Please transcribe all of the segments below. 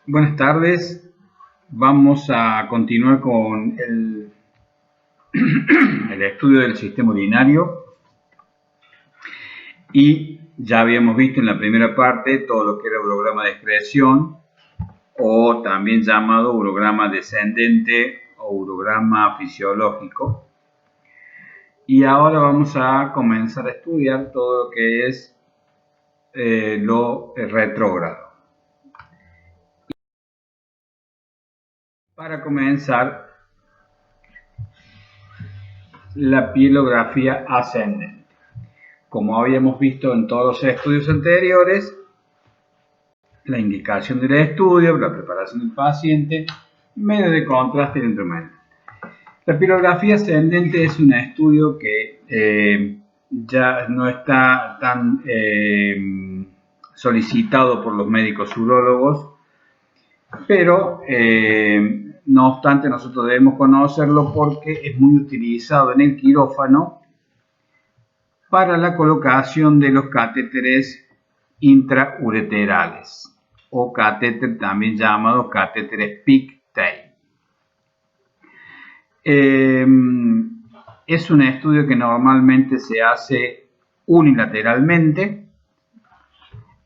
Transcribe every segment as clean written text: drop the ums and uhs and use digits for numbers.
Buenas tardes, vamos a continuar con el estudio del sistema urinario y ya habíamos visto en la primera parte todo lo que era urograma de excreción o también llamado urograma descendente o urograma fisiológico, y ahora vamos a comenzar a estudiar todo lo que es lo retrógrado. Para comenzar, la pielografía ascendente. Como habíamos visto en todos los estudios anteriores, la indicación del estudio, la preparación del paciente, medio de contraste y el instrumento. La pielografía ascendente es un estudio que ya no está tan solicitado por los médicos urólogos, pero no obstante nosotros debemos conocerlo porque es muy utilizado en el quirófano para la colocación de los catéteres intraureterales o catéter también llamados catéteres Pictet. Es un estudio que normalmente se hace unilateralmente.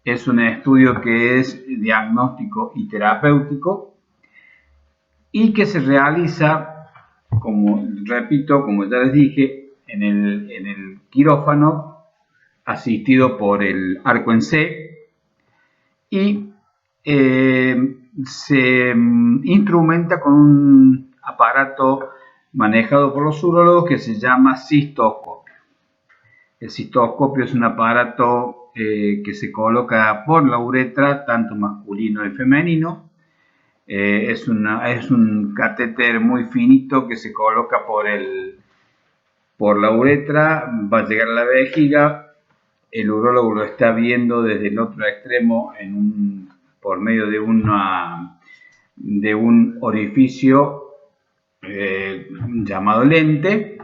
Es un estudio que es diagnóstico y terapéutico y que se realiza, como repito, como ya les dije, en el quirófano, asistido por el arco en C, y se instrumenta con un aparato manejado por los urólogos que se llama cistoscopio. El cistoscopio es un aparato que se coloca por la uretra, tanto masculino y femenino. Es un catéter muy finito que se coloca por la uretra, va a llegar a la vejiga. El urólogo lo está viendo desde el otro extremo por medio de un orificio llamado lente,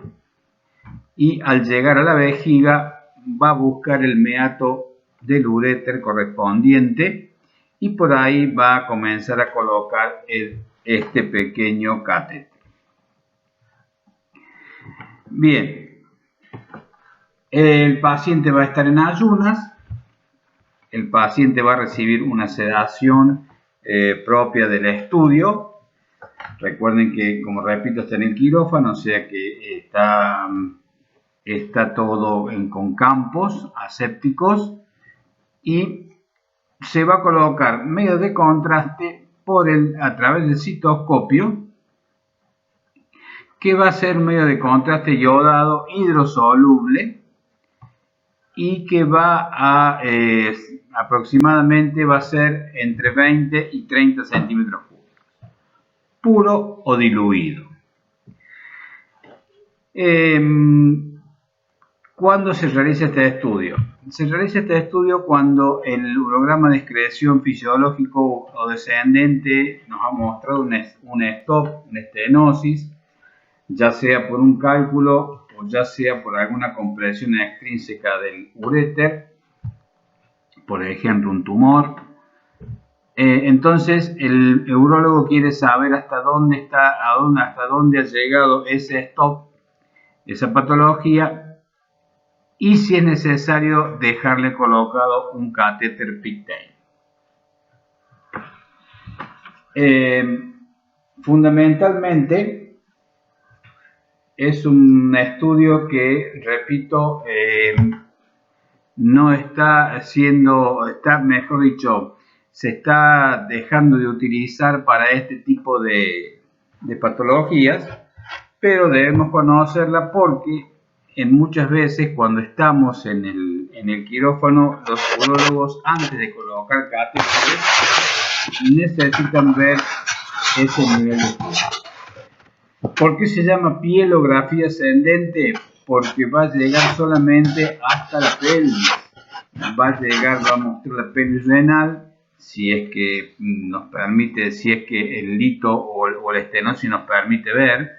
y al llegar a la vejiga va a buscar el meato del uréter correspondiente y por ahí va a comenzar a colocar este pequeño catéter. Bien, el paciente va a estar en ayunas, el paciente va a recibir una sedación propia del estudio. Recuerden que, como repito, está en el quirófano, o sea que está todo con campos asépticos, y se va a colocar medio de contraste a través del cistoscopio, que va a ser medio de contraste yodado hidrosoluble y que va a aproximadamente va a ser entre 20 y 30 centímetros cúbicos, puro o diluido. ¿Cuándo se realiza este estudio? Se realiza este estudio cuando el urograma de excreción fisiológico o descendente nos ha mostrado un stop, una estenosis, ya sea por un cálculo o ya sea por alguna compresión extrínseca del uréter, por ejemplo un tumor. Entonces el urólogo quiere saber hasta dónde ha llegado ese stop, esa patología, y si es necesario dejarle colocado un catéter Pictet. Fundamentalmente es un estudio que, repito, no está mejor dicho, se está dejando de utilizar para este tipo de patologías, pero debemos conocerla porque muchas veces cuando estamos en el quirófano, los urólogos, antes de colocar catéteres, necesitan ver ese nivel de estudio. ¿Por qué se llama pielografía ascendente? Porque va a llegar solamente hasta la pelvis. Va a mostrar la pelvis renal, si es que el lito o la estenosis nos permite ver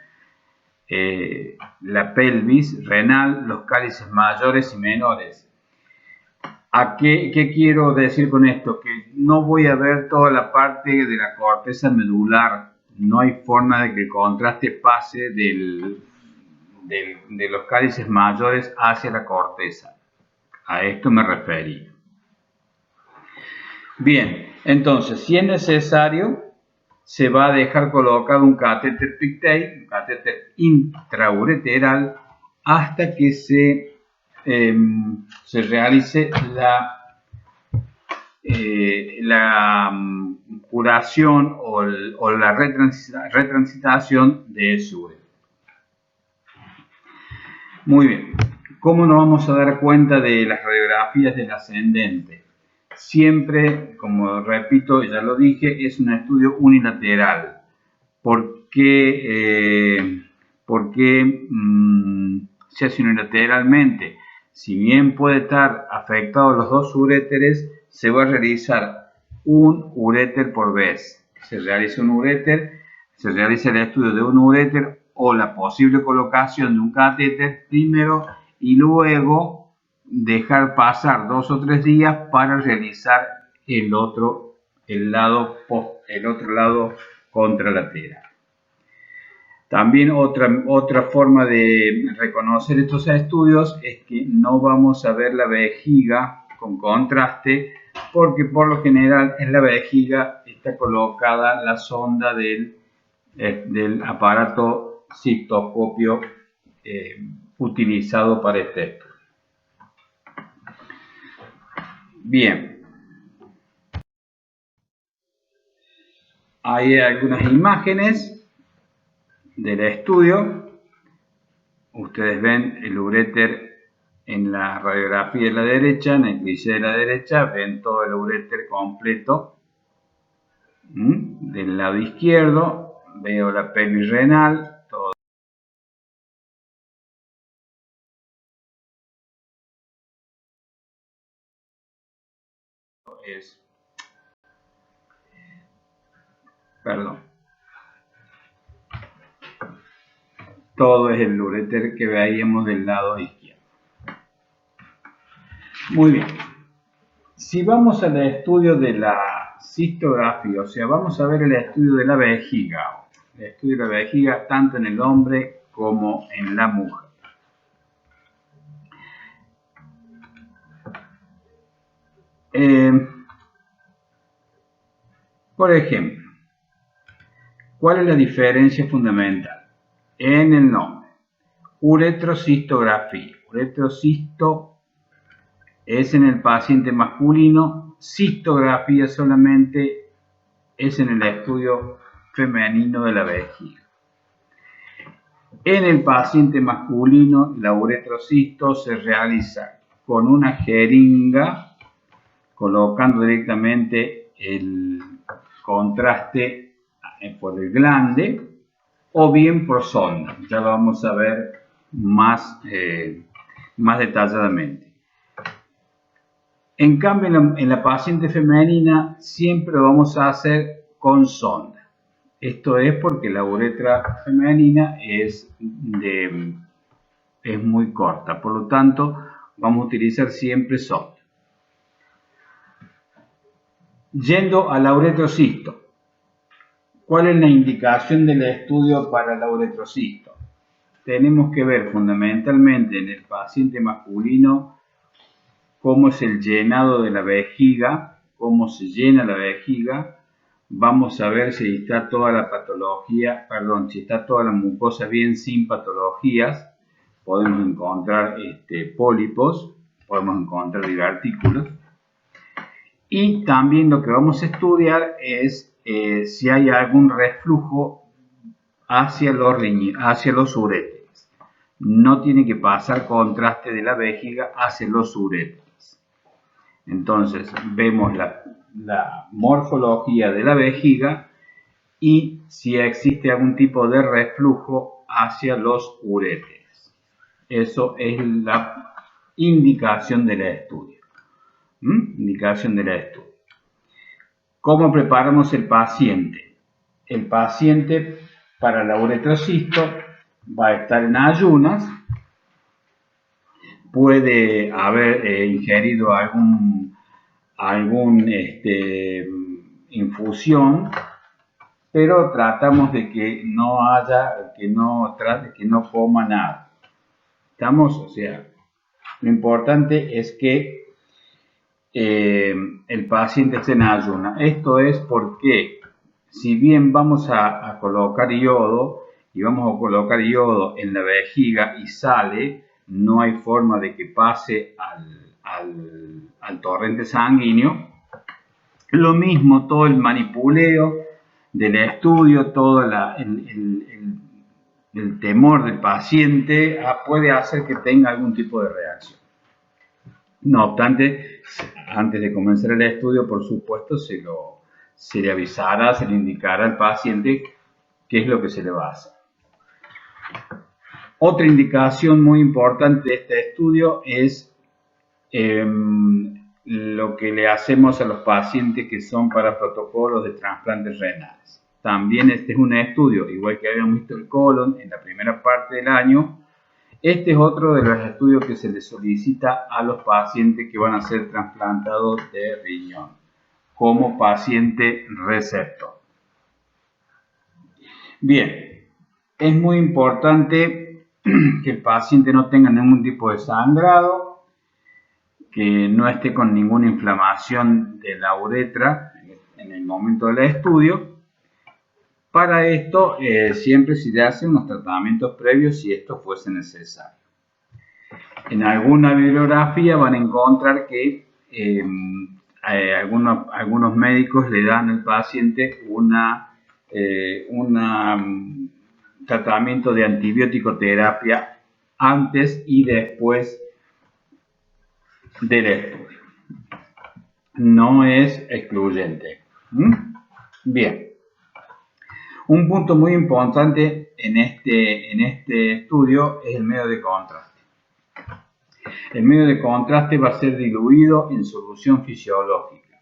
la pelvis renal, los cálices mayores y menores. ¿Qué quiero decir con esto? Que no voy a ver toda la parte de la corteza medular. No hay forma de que el contraste pase de los cálices mayores hacia la corteza. A esto me refería. Bien, entonces, si es necesario, se va a dejar colocado un catéter PICTAI, un catéter intraureteral, hasta que se realice la curación o la retransitación de ese uretero. Muy bien. ¿Cómo nos vamos a dar cuenta de las radiografías del ascendente? Siempre, como repito, ya lo dije, es un estudio unilateral. ¿Por qué se hace unilateralmente? Si bien puede estar afectados los dos uréteres, se va a realizar un uréter por vez. Se realiza un uréter, se realiza el estudio de un uréter o la posible colocación de un catéter primero y luego dejar pasar 2 o 3 días para realizar el otro lado contralateral. También otra forma de reconocer estos estudios es que no vamos a ver la vejiga con contraste, porque por lo general en la vejiga está colocada la sonda del aparato cistoscopio utilizado para este estudio. Bien, hay algunas imágenes del estudio. Ustedes ven el uréter en la radiografía de la derecha, en el cliché de la derecha, ven todo el uréter completo. Del lado izquierdo veo la pelvis renal, todo. Todo es el uréter que veíamos del lado izquierdo. Muy bien. Si vamos al estudio de la cistografía, o sea, vamos a ver el estudio de la vejiga. El estudio de la vejiga tanto en el hombre como en la mujer. Por ejemplo, ¿cuál es la diferencia fundamental? En el nombre. Uretrocistografía. Uretrocisto es en el paciente masculino, cistografía solamente es en el estudio femenino de la vejiga. En el paciente masculino, la uretrocisto se realiza con una jeringa, colocando directamente el contraste por el glande, o bien por sonda. Ya lo vamos a ver más detalladamente. En cambio, en la paciente femenina siempre lo vamos a hacer con sonda. Esto es porque la uretra femenina es muy corta, por lo tanto vamos a utilizar siempre sonda. Yendo a la uretrocisto, ¿cuál es la indicación del estudio para la uretrocisto? Tenemos que ver fundamentalmente en el paciente masculino cómo es el llenado de la vejiga, cómo se llena la vejiga. Vamos a ver si está toda la patología, si está toda la mucosa bien sin patologías. Podemos encontrar pólipos, podemos encontrar divertículos. Y también lo que vamos a estudiar es si hay algún reflujo hacia los uréteres. No tiene que pasar contraste de la vejiga hacia los uréteres. Entonces vemos la morfología de la vejiga y si existe algún tipo de reflujo hacia los uréteres. Eso es la indicación del estudio. Indicación del estudio. ¿Cómo preparamos el paciente? El paciente para la uretrocisto va a estar en ayunas, puede haber ingerido algún infusión, pero tratamos de que no haya, que no coma nada. ¿Estamos? O sea, lo importante es que el paciente esté en ayuna. Esto es porque, si bien vamos a colocar yodo, y vamos a colocar yodo en la vejiga y sale, no hay forma de que pase al torrente sanguíneo. Lo mismo, todo el manipuleo del estudio, todo el temor del paciente puede hacer que tenga algún tipo de reacción. No obstante, antes de comenzar el estudio, por supuesto, se le avisará, se le indicará al paciente qué es lo que se le va a hacer. Otra indicación muy importante de este estudio es lo que le hacemos a los pacientes que son para protocolos de trasplantes renales. También este es un estudio, igual que habíamos visto el colon en la primera parte del año. Este es otro de los estudios que se le solicita a los pacientes que van a ser trasplantados de riñón, como paciente receptor. Bien, es muy importante que el paciente no tenga ningún tipo de sangrado, que no esté con ninguna inflamación de la uretra en el momento del estudio. Para esto, siempre se le hacen unos tratamientos previos si esto fuese necesario. En alguna bibliografía van a encontrar que algunos médicos le dan al paciente un tratamiento de antibiótico terapia antes y después del estudio. No es excluyente. Bien. Un punto muy importante en este estudio es el medio de contraste. El medio de contraste va a ser diluido en solución fisiológica.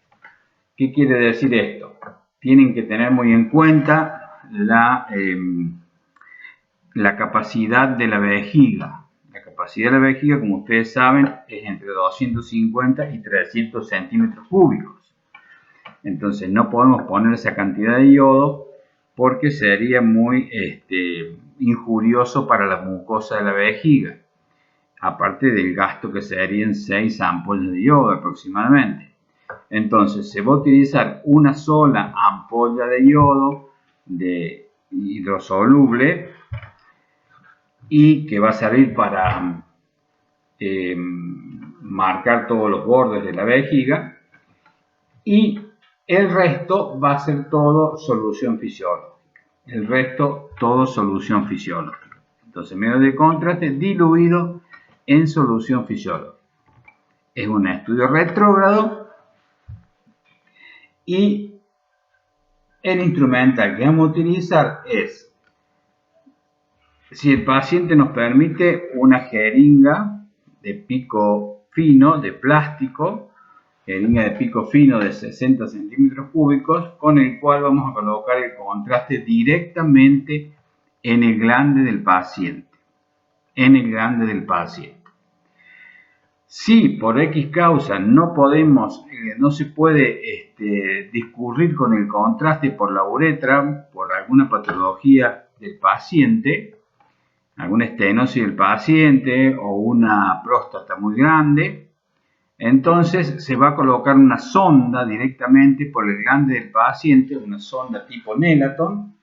¿Qué quiere decir esto? Tienen que tener muy en cuenta la capacidad de la vejiga. La capacidad de la vejiga, como ustedes saben, es entre 250 y 300 centímetros cúbicos. Entonces no podemos poner esa cantidad de yodo porque sería muy injurioso para la mucosa de la vejiga, aparte del gasto que serían 6 ampollas de yodo aproximadamente. Entonces se va a utilizar una sola ampolla de yodo de hidrosoluble y que va a servir para marcar todos los bordes de la vejiga, y el resto va a ser todo solución fisiológica. Entonces, medio de contraste diluido en solución fisiológica. Es un estudio retrógrado y el instrumental que vamos a utilizar es, si el paciente nos permite, una jeringa de pico fino de plástico, jeringa de pico fino de 60 centímetros cúbicos, con el cual vamos a colocar el contraste directamente en el glande del paciente. Si por X causa no se puede discurrir con el contraste por la uretra, por alguna patología del paciente, alguna estenosis del paciente o una próstata muy grande, entonces se va a colocar una sonda directamente por el glande del paciente, una sonda tipo Nelaton,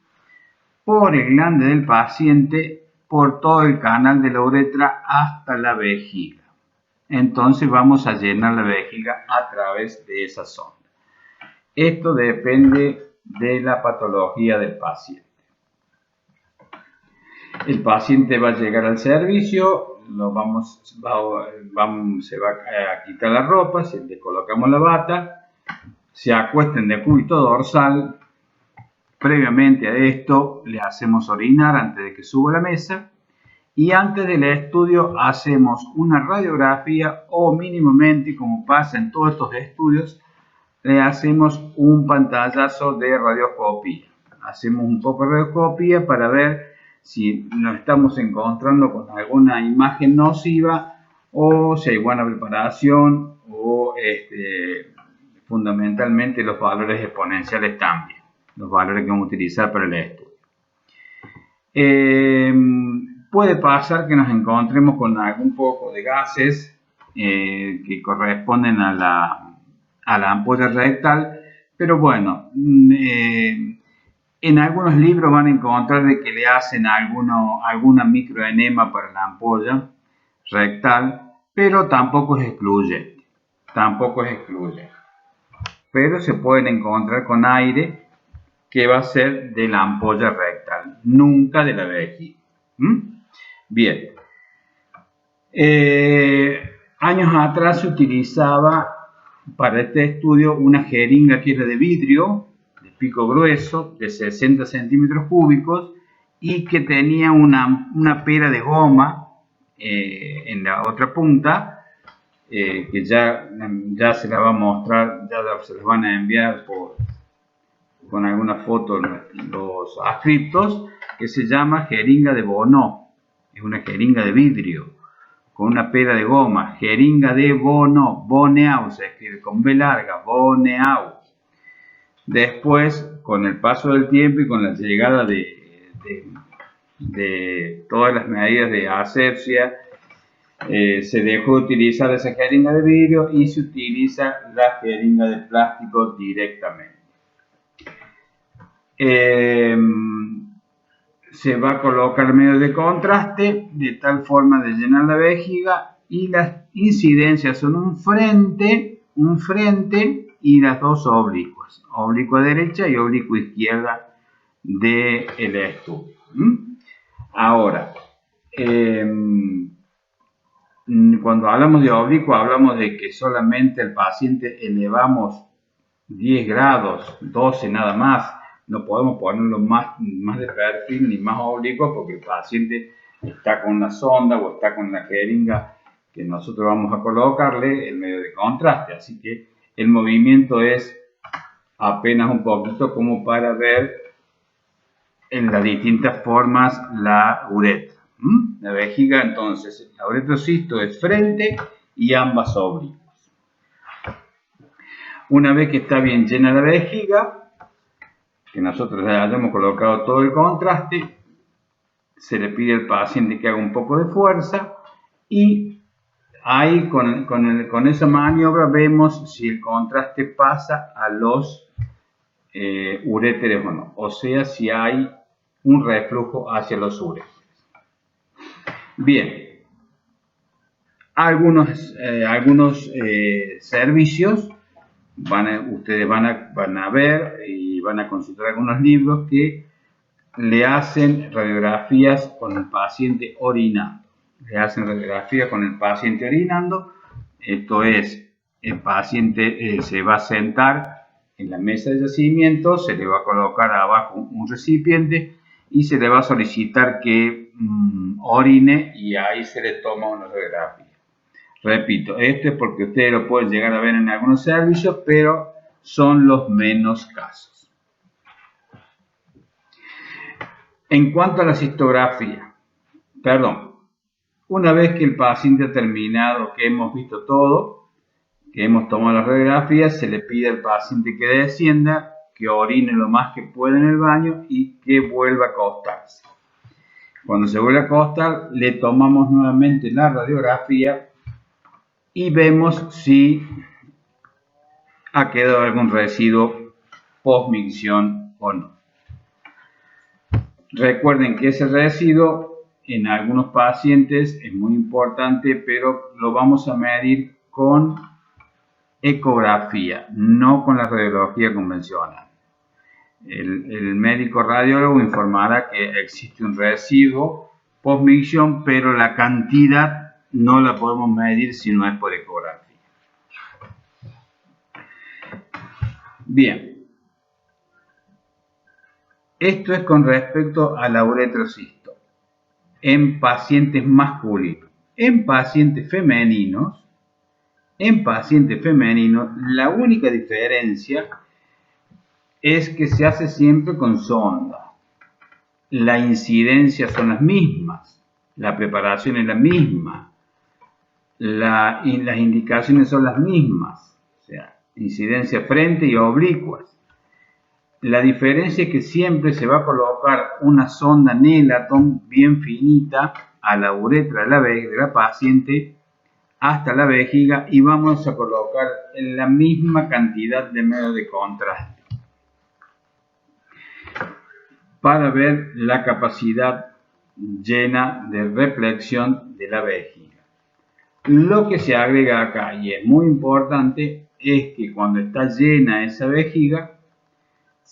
por el glande del paciente, por todo el canal de la uretra hasta la vejiga. Entonces vamos a llenar la vejiga a través de esa sonda. Esto depende de la patología del paciente. El paciente va a llegar al servicio, se va a quitar la ropa, le colocamos la bata, se acuesta en decúbito dorsal. Previamente a esto le hacemos orinar antes de que suba a la mesa, y antes del estudio hacemos una radiografía, o mínimamente, como pasa en todos estos estudios, le hacemos un pantallazo de radioscopía. Hacemos un poco de radioscopía para ver si nos estamos encontrando con alguna imagen nociva o si hay buena preparación, o fundamentalmente los valores exponenciales también, los valores que vamos a utilizar para el estudio. Puede pasar que nos encontremos con algún poco de gases que corresponden a la ampolla rectal, pero bueno, en algunos libros van a encontrar de que le hacen alguna microenema para la ampolla rectal, pero tampoco es excluyente, pero se pueden encontrar con aire que va a ser de la ampolla rectal, nunca de la vejiga. Bien. Años atrás se utilizaba para este estudio una jeringa que era de vidrio, de pico grueso, de 60 centímetros cúbicos, y que tenía una pera de goma en la otra punta, que ya se la va a mostrar, ya se las van a enviar con alguna foto los adscriptos, que se llama jeringa de Bonneau. Es una jeringa de vidrio con una pera de goma, jeringa de Bonneau, se escribe con B larga, Bonneau. Después, con el paso del tiempo y con la llegada de todas las medidas de asepsia, se dejó de utilizar esa jeringa de vidrio y se utiliza la jeringa de plástico directamente. Se va a colocar medio de contraste de tal forma de llenar la vejiga, y las incidencias son un frente y las dos oblicuas, oblicua derecha y oblicua izquierda del estudio. Ahora, cuando hablamos de oblicua, hablamos de que solamente al paciente elevamos 10 grados, 12 nada más. No podemos ponerlo más de perfil ni más oblicuo, porque el paciente está con la sonda o está con la jeringa que nosotros vamos a colocarle el medio de contraste. Así que el movimiento es apenas un poquito como para ver en las distintas formas la uretra. La vejiga, entonces, la uretrocisto es frente y ambas oblicuas. Una vez que está bien llena la vejiga, que nosotros le hayamos colocado todo el contraste, se le pide al paciente que haga un poco de fuerza, y ahí con esa maniobra vemos si el contraste pasa a los uréteres o no, o sea, si hay un reflujo hacia los uréteres. Bien, algunos servicios ustedes van a ver y van a consultar algunos libros que le hacen radiografías con el paciente orinando. Esto es, el paciente se va a sentar en la mesa de yacimiento, se le va a colocar abajo un recipiente y se le va a solicitar que orine, y ahí se le toma una radiografía. Repito, esto es porque ustedes lo pueden llegar a ver en algunos servicios, pero son los menos casos. En cuanto a la cistografía, una vez que el paciente ha terminado, que hemos visto todo, que hemos tomado la radiografía, se le pide al paciente que descienda, que orine lo más que pueda en el baño y que vuelva a acostarse. Cuando se vuelve a acostar, le tomamos nuevamente la radiografía y vemos si ha quedado algún residuo post-micción o no. Recuerden que ese residuo en algunos pacientes es muy importante, pero lo vamos a medir con ecografía, no con la radiología convencional. El médico radiólogo informará que existe un residuo post-micción, pero la cantidad no la podemos medir si no es por ecografía. Bien, esto es con respecto a la uretrocisto en pacientes masculinos. En pacientes femeninos, la única diferencia es que se hace siempre con sonda. La incidencia son las mismas, la preparación es la misma. las indicaciones son las mismas, o sea, incidencia frente y oblicuas. La diferencia es que siempre se va a colocar una sonda Nelaton bien finita a la uretra de la paciente hasta la vejiga y vamos a colocar la misma cantidad de medio de contraste para ver la capacidad llena de reflexión de la vejiga. Lo que se agrega acá, y es muy importante, es que cuando está llena esa vejiga,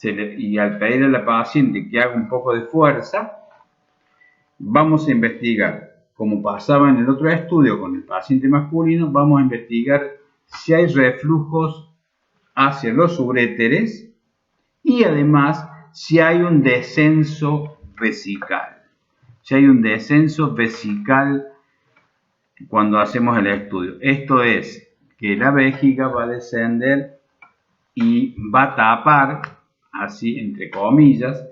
y al pedir a la paciente que haga un poco de fuerza, vamos a investigar, como pasaba en el otro estudio con el paciente masculino, vamos a investigar si hay reflujos hacia los uréteres y además si hay un descenso vesical. Si hay un descenso vesical cuando hacemos el estudio. Esto es que la vejiga va a descender y va a tapar, así entre comillas,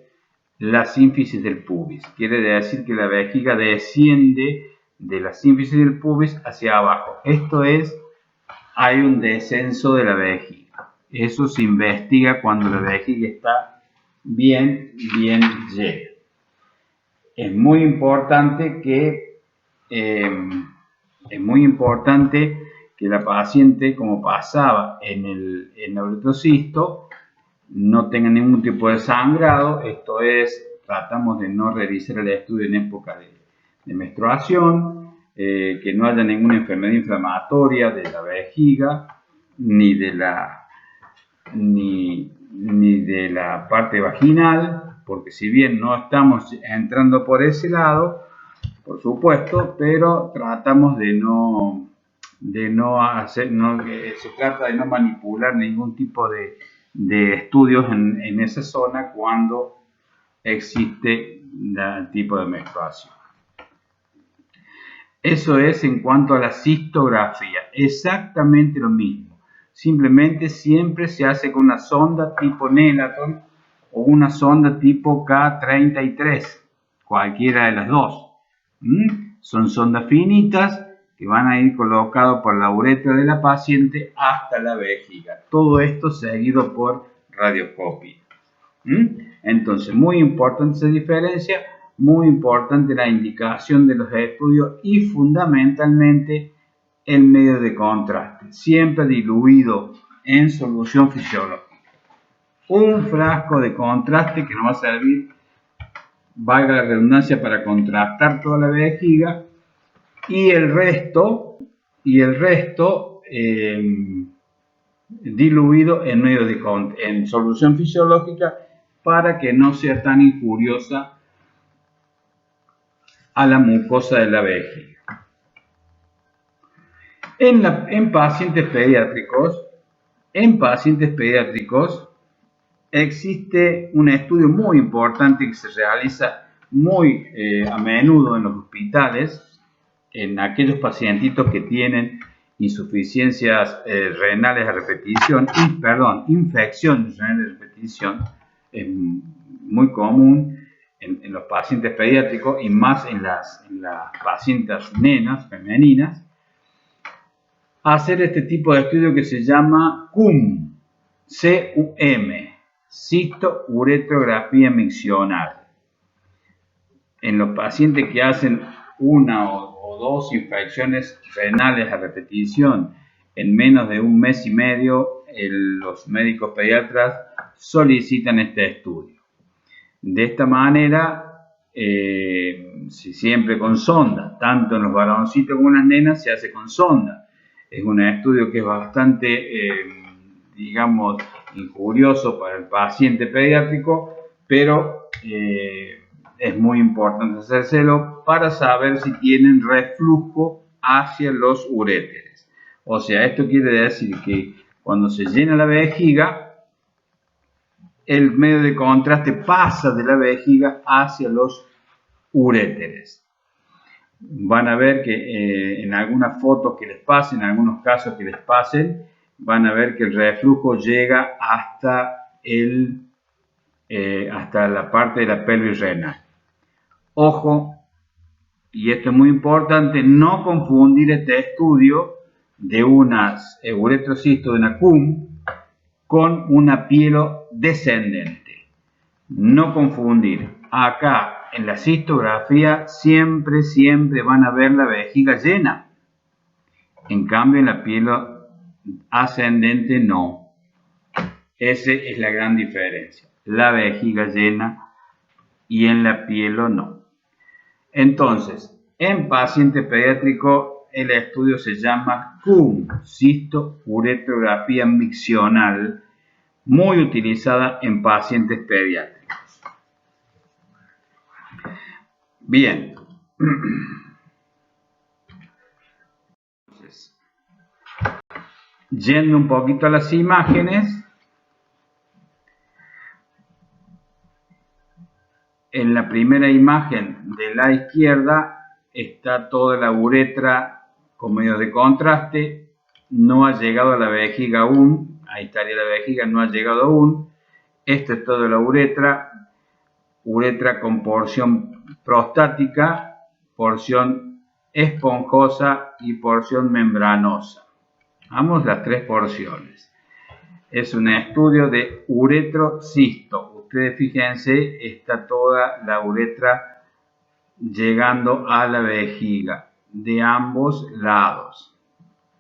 la sínfisis del pubis. Quiere decir que la vejiga desciende de la sínfisis del pubis hacia abajo. Esto es, hay un descenso de la vejiga. Eso se investiga cuando la vejiga está bien llena. Es muy importante que la paciente, como pasaba en el uretrocisto, no tenga ningún tipo de sangrado. Esto es, tratamos de no realizar el estudio en época de menstruación, que no haya ninguna enfermedad inflamatoria de la vejiga ni de la parte vaginal, porque si bien no estamos entrando por ese lado, por supuesto, pero tratamos se trata de no manipular ningún tipo de estudios en esa zona cuando existe el tipo de menstruación. Eso es en cuanto a la cistografía, exactamente lo mismo. Simplemente siempre se hace con una sonda tipo Nelaton o una sonda tipo K33, cualquiera de las dos. Son sondas finitas que van a ir colocados por la uretra de la paciente hasta la vejiga. Todo esto seguido por radioscopia. Entonces, muy importante esa diferencia, muy importante la indicación de los estudios y fundamentalmente el medio de contraste, siempre diluido en solución fisiológica. Un frasco de contraste que nos va a servir, valga la redundancia, para contrastar toda la vejiga y el resto diluido en solución fisiológica para que no sea tan injuriosa a la mucosa de la vejiga. En pacientes pediátricos existe un estudio muy importante que se realiza muy a menudo en los hospitales, en aquellos pacientitos que tienen insuficiencias renales a repetición, infecciones renales a repetición, es muy común en los pacientes pediátricos y más en las pacientes nenas femeninas, hacer este tipo de estudio que se llama CUM, citouretrografía miccional. En los pacientes que hacen una o dos infecciones renales a repetición en menos de un mes y medio, los médicos pediatras solicitan este estudio. De esta manera, siempre con sonda, tanto en los varoncitos como en las nenas se hace con sonda. Es un estudio que es bastante, injurioso para el paciente pediátrico, pero es muy importante hacérselo para saber si tienen reflujo hacia los uréteres. O sea, esto quiere decir que cuando se llena la vejiga, el medio de contraste pasa de la vejiga hacia los uréteres. Van a ver que en algunas fotos que les pasen, en algunos casos que les pasen, van a ver que el reflujo llega hasta la parte de la pelvis renal. Ojo, y esto es muy importante, no confundir este estudio de unas uretrocisto de una CUM con una pielo descendente. No confundir. Acá en la cistografía siempre van a ver la vejiga llena. En cambio en la pielo ascendente no. Esa es la gran diferencia. La vejiga llena y en la pielo no. Entonces, en paciente pediátrico el estudio se llama CUM, cisto-uretrografía miccional, muy utilizada en pacientes pediátricos. Bien. Entonces, yendo un poquito a las imágenes, en la primera imagen de la izquierda está toda la uretra con medio de contraste, no ha llegado a la vejiga aún, ahí estaría la vejiga, no ha llegado aún. Esto es toda la uretra con porción prostática, porción esponjosa y porción membranosa. Vamos las tres porciones. Es un estudio de uretrocisto. Ustedes fíjense, está toda la uretra llegando a la vejiga de ambos lados.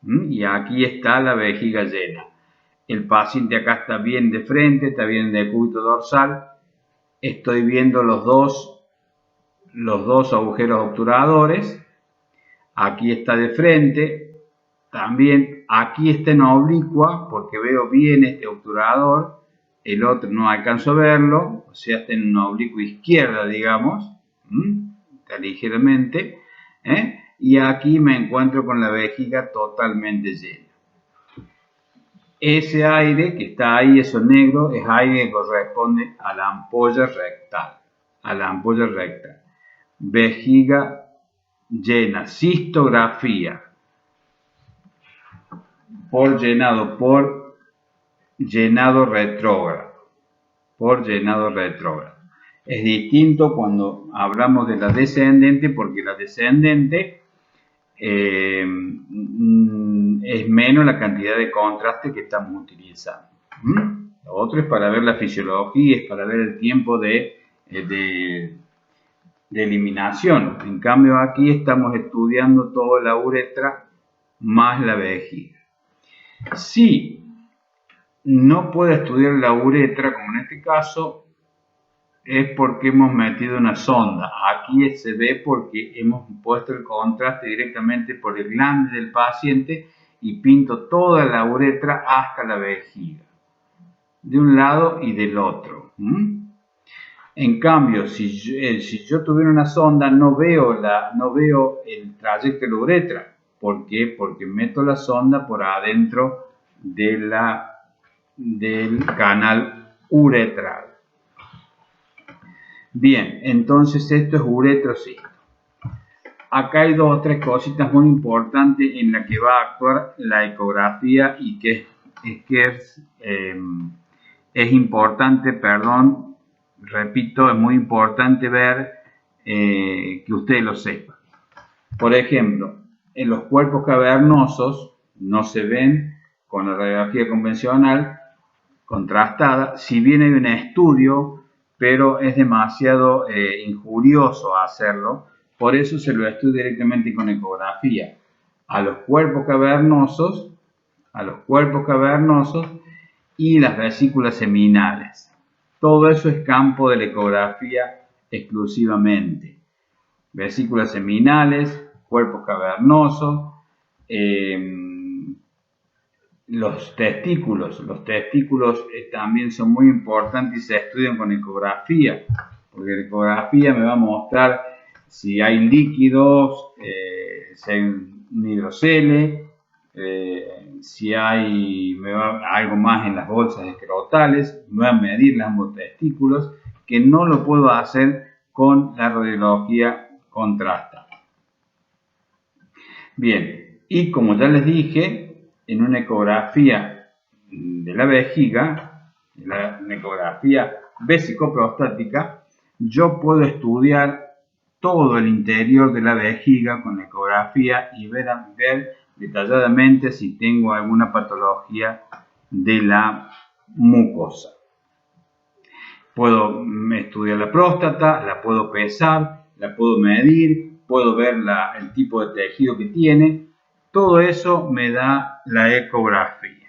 Y aquí está la vejiga llena. El paciente acá está bien de frente, está bien en el cúbito dorsal. Estoy viendo los dos agujeros obturadores. Aquí está de frente. También aquí está en oblicua, porque veo bien este obturador. El otro no alcanzo a verlo, o sea, está en una oblicua izquierda, digamos. Está ligeramente. Y aquí me encuentro con la vejiga totalmente llena. Ese aire que está ahí, eso negro, es aire que corresponde a la ampolla rectal. A la ampolla rectal. Vejiga llena, cistografía. Por llenado retrógrado. Por llenado retrógrado. Es distinto cuando hablamos de la descendente, porque la descendente es menos la cantidad de contraste que estamos utilizando. Lo otro es para ver la fisiología, es para ver el tiempo de eliminación. En cambio aquí estamos estudiando toda la uretra más la vejiga. Si no puedo estudiar la uretra, como en este caso, es porque hemos metido una sonda. Aquí se ve porque hemos puesto el contraste directamente por el glande del paciente y pinto toda la uretra hasta la vejiga, de un lado y del otro. En cambio, si yo tuviera una sonda, no veo el trayecto de la uretra. ¿Por qué? Porque meto la sonda por adentro del canal uretral. Bien, entonces esto es uretrocisto. Acá hay dos o tres cositas muy importantes en las que va a actuar la ecografía y que es importante, perdón, repito, es muy importante ver que ustedes lo sepan. Por ejemplo, en los cuerpos cavernosos no se ven con la radiografía convencional contrastada, si bien hay un estudio, pero es demasiado injurioso hacerlo, por eso se lo estudia directamente con ecografía. A los cuerpos cavernosos y las vesículas seminales. Todo eso es campo de la ecografía exclusivamente. Vesículas seminales, cuerpos cavernosos, los testículos también son muy importantes y se estudian con ecografía, porque la ecografía me va a mostrar si hay líquidos, si hay un hidrocele, si hay algo más en las bolsas escrotales, me va a medir ambos testículos, que no lo puedo hacer con la radiología contrastada. Bien, y como ya les dije, en una ecografía de la vejiga, una ecografía vesicoprostática, yo puedo estudiar todo el interior de la vejiga con ecografía y ver detalladamente si tengo alguna patología de la mucosa. Puedo estudiar la próstata, la puedo pesar, la puedo medir, puedo ver el tipo de tejido que tiene. Todo eso me da la ecografía.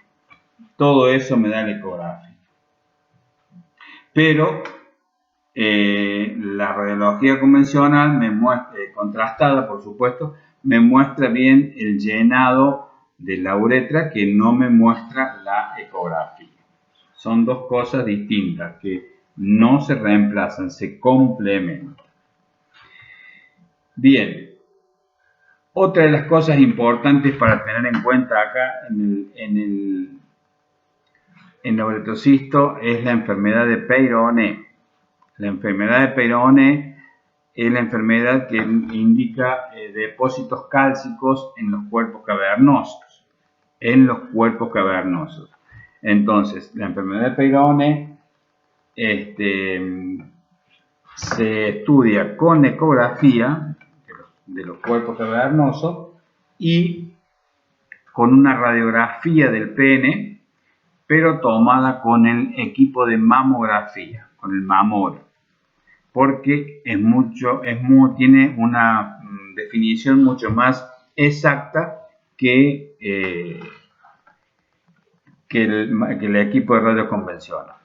Todo eso me da la ecografía. Pero la radiología convencional me muestra, contrastada por supuesto, me muestra bien el llenado de la uretra que no me muestra la ecografía. Son dos cosas distintas que no se reemplazan, se complementan. Bien, otra de las cosas importantes para tener en cuenta acá en el uretrocisto es la enfermedad de Peyronie. La enfermedad de Peyronie es la enfermedad que indica depósitos cálcicos en los cuerpos cavernosos. Entonces, la enfermedad de Peyronie se estudia con ecografía de los cuerpos cavernosos y con una radiografía del pene, pero tomada con el equipo de mamografía, con el mamógrafo, porque tiene una definición mucho más exacta que el equipo de radio convencional.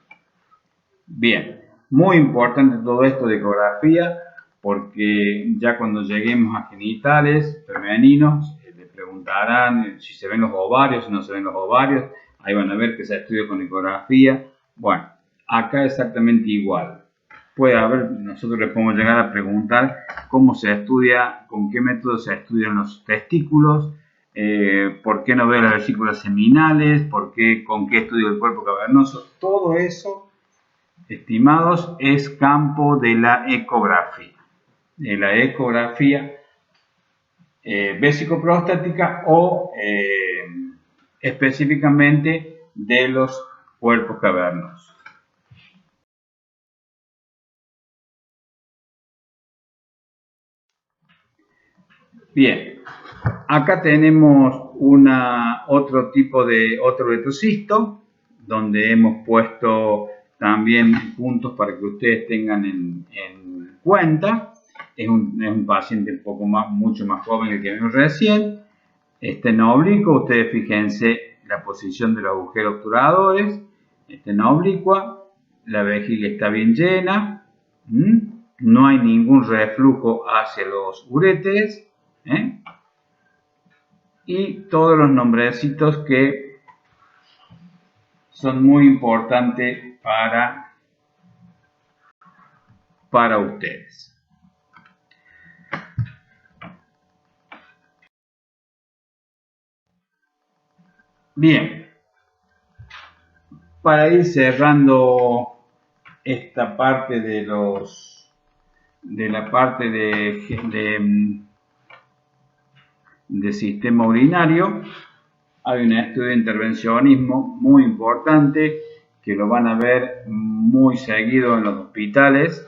Bien, muy importante todo esto de ecografía, porque ya cuando lleguemos a genitales femeninos, le preguntarán si se ven los ovarios, si no se ven los ovarios, ahí van a ver que se estudia con ecografía. Bueno, acá exactamente igual. Nosotros le podemos llegar a preguntar cómo se estudia, con qué método se estudian los testículos, por qué no veo las vesículas seminales, con qué estudio el cuerpo cavernoso. Todo eso, estimados, es campo de la ecografía. De la ecografía vesicoprostática o específicamente de los cuerpos cavernosos. Bien, acá tenemos otro uretrocisto, donde hemos puesto también puntos para que ustedes tengan en cuenta. Es un paciente mucho más joven que el que vimos recién. Está en oblicuo, ustedes fíjense la posición de los agujeros obturadores. Está en oblicua, la vejiga está bien llena, no hay ningún reflujo hacia los uréteres. Y todos los nombrecitos que son muy importantes para ustedes. Bien, para ir cerrando esta parte de sistema urinario, hay un estudio de intervencionismo muy importante que lo van a ver muy seguido en los hospitales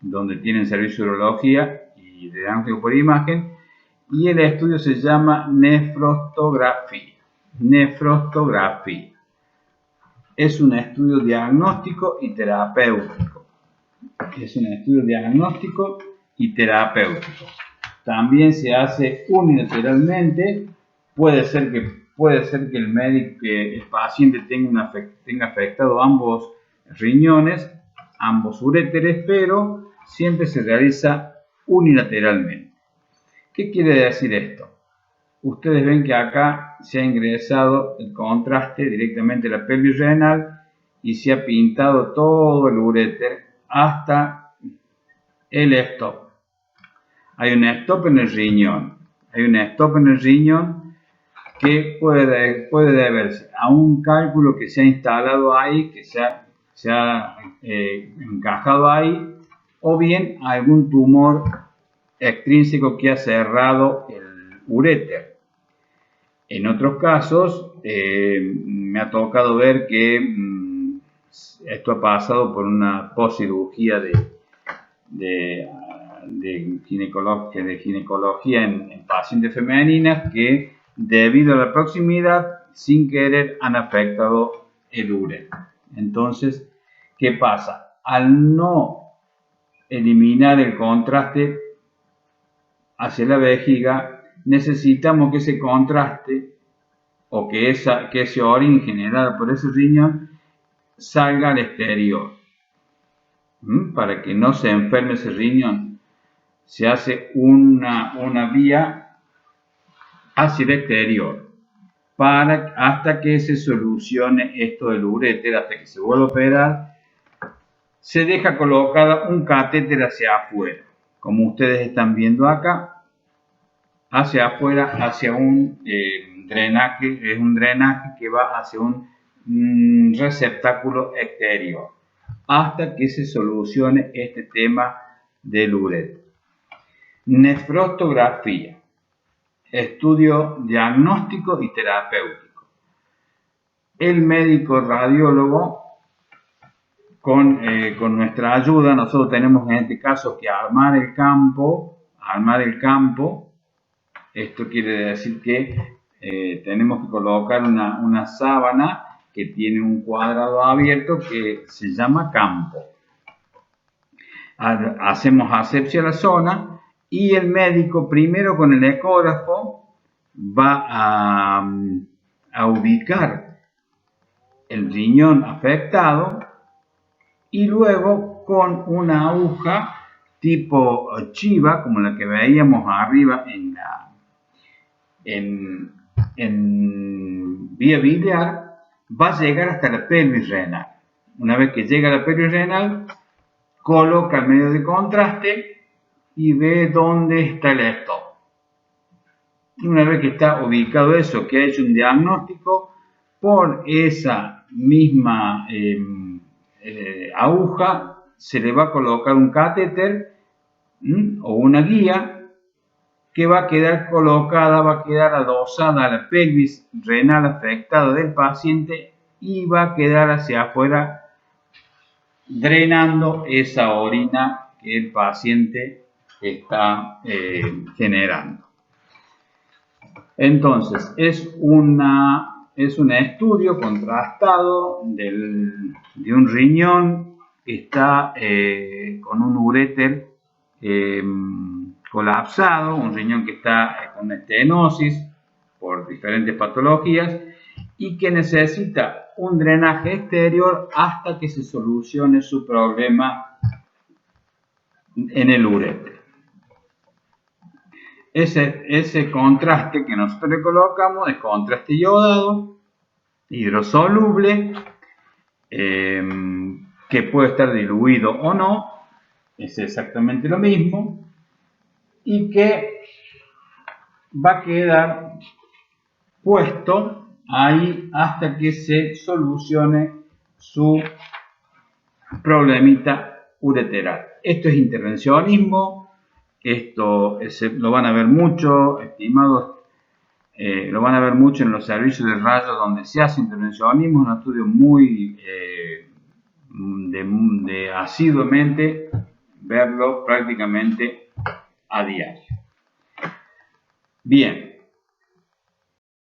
donde tienen servicio de urología y de diagnóstico por imagen, y el estudio se llama nefrostografía. Nefrostografía es un estudio diagnóstico y terapéutico. También se hace unilateralmente. Puede ser que el paciente tenga afectado ambos riñones, ambos uréteres, pero siempre se realiza unilateralmente. ¿Qué quiere decir esto? Ustedes ven que acá se ha ingresado el contraste directamente a la pelvis renal y se ha pintado todo el uréter hasta el stop. Hay un stop en el riñón. Que puede deberse a un cálculo que se ha instalado ahí, que se ha encajado ahí, o bien a algún tumor extrínseco que ha cerrado el uréter. En otros casos, me ha tocado ver que esto ha pasado por una poscirugía de de ginecología en pacientes femeninas que debido a la proximidad sin querer han afectado el ureter. Entonces, ¿qué pasa? Al no eliminar el contraste hacia la vejiga, necesitamos que ese contraste o que ese orín generado por ese riñón salga al exterior. Para que no se enferme ese riñón, se hace una vía hacia el exterior hasta que se solucione esto del uréter, hasta que se vuelva a operar. Se deja colocada un catéter hacia afuera, como ustedes están viendo acá, hacia afuera, hacia un drenaje, es un drenaje que va hacia un receptáculo exterior, hasta que se solucione este tema del uréter. Nefrostografía, estudio diagnóstico y terapéutico. El médico radiólogo, con nuestra ayuda, nosotros tenemos en este caso que armar el campo. Esto quiere decir que tenemos que colocar una sábana que tiene un cuadrado abierto que se llama campo. Hacemos asepsia a la zona y el médico primero con el ecógrafo va a ubicar el riñón afectado y luego con una aguja tipo chiva, como la que veíamos arriba en vía biliar, va a llegar hasta la pelvis renal. Una vez que llega a la pelvis renal, coloca el medio de contraste y ve dónde está el stop. Una vez que está ubicado eso, que ha hecho un diagnóstico, por esa misma aguja se le va a colocar un catéter o una guía que va a quedar colocada, va a quedar adosada a la pelvis renal afectada del paciente y va a quedar hacia afuera drenando esa orina que el paciente está generando. Entonces, es un estudio contrastado de un riñón que está con un uréter colapsado, un riñón que está con estenosis por diferentes patologías y que necesita un drenaje exterior hasta que se solucione su problema en el uréter. Ese contraste que nosotros le colocamos es contraste iodado, hidrosoluble, que puede estar diluido o no, es exactamente lo mismo, y que va a quedar puesto ahí hasta que se solucione su problemita ureteral. Esto es intervencionismo. Esto lo van a ver mucho, estimados, lo van a ver mucho en los servicios de rayos donde se hace intervencionismo, un estudio muy de asiduamente verlo prácticamente a diario. Bien,